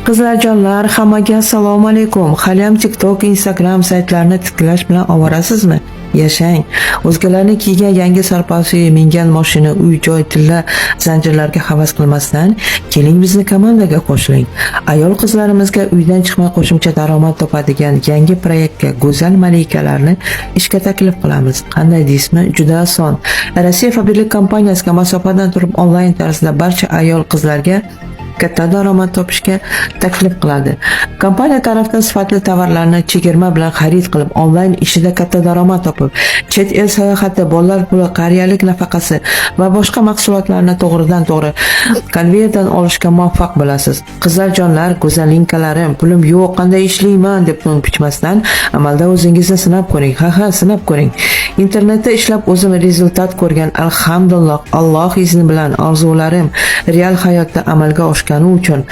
Qizlarjonlar, hammaga assalomu alaykum. Haliyam TikTok, Instagram saytlarini tiklash bilan ovorasizmi? Yashang. O'zgalarning kiygan yangi sarpasiga mingan mashina, uy-joy, tilla zanjirlarga havas qilmasdan, keling bizni komandaga qo'shiling. Ayol qizlarimizga uydan chiqmay qo'shimcha daromad topadigan yangi proyektga go'zal malikalarni ishga taklif qilamiz. Qanday deysizmi? Juda oson. Rossiya Fabrlik kompaniyasiga masofadan turib onlayn tarzda barcha ayol qizlarga katta daromad topishga taklif qiladi. Kompaniya tarafdan sifatli tovarlarni chegirma bilan xarid qilib, onlayn ishida katta daromad topib, chet el sayohati, bolalar puli, qariyalik nafaqasi va boshqa mahsulotlarni to'g'ridan-to'g'ri konveyerdan olishga muvaffaq bo'lasiz. Qizlarjonlar, go'zal linkalarim, pulim yo'q, qanday ishlayman deb to'n pichmasdan, amalda o'zingizni sinab ko'ring. Ha, sinab ko'ring. Internetda ishlab o'zim rezultat ko'rgan, alhamdulillah, Alloh izni bilan orzularim real hayotda amalga oshgani uchun